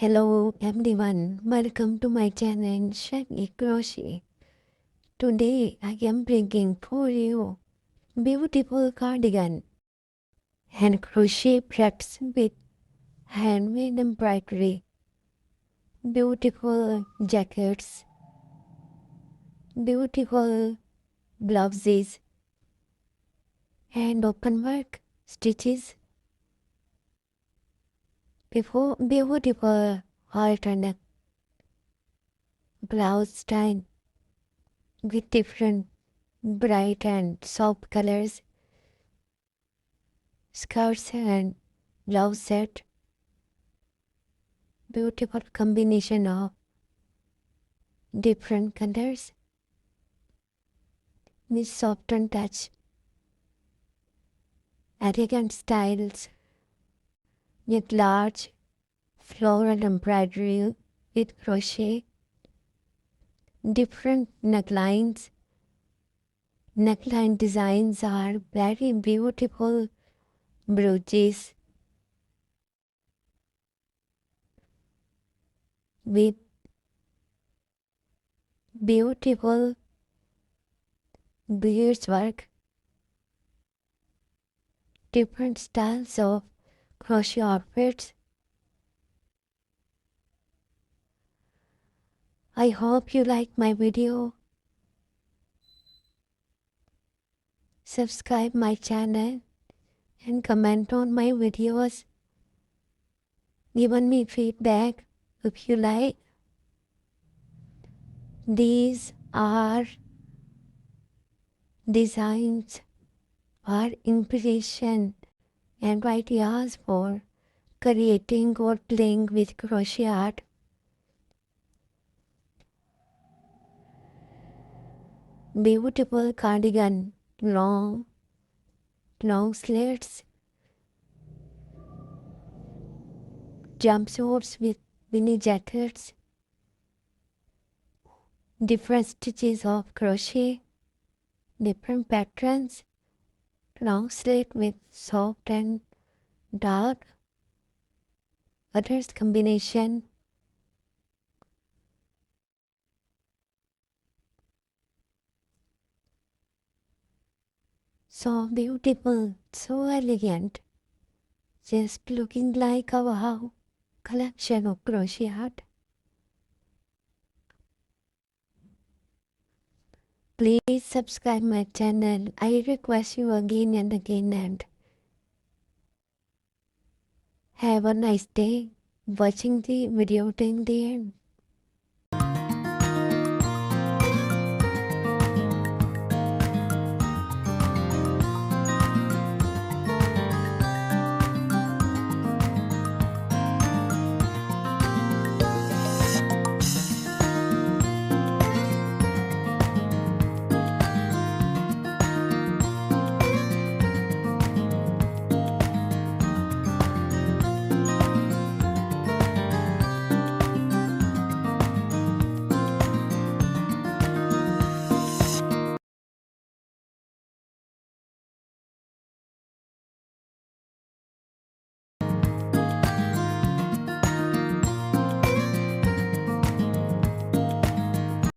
Hello everyone, welcome to my channel Shaggy Crochet. Today I am bringing for you beautiful cardigan and crochet preps with handmade embroidery, beautiful jackets, beautiful blouses and open work stitches, beautiful alternate blouse style with different bright and soft colors, skirts and blouse set, beautiful combination of different colors with softened touch, elegant styles with large floral embroidery with crochet, different necklines. Neckline designs are very beautiful brooches with beautiful beads work, different styles of crochet outfits. I hope you like my video. Subscribe my channel and comment on my videos. Give me feedback if you like. These are designs or inspiration and ideas for creating or playing with crochet art. Beautiful cardigan, long sleeves, jumpsuits with mini jackets, different stitches of crochet, different patterns, long sleeve with soft and dark, others combination. So beautiful, so elegant, just looking like a wow collection of crochet art. Please subscribe my channel. I request you again and again, and have a nice day watching the video till the end.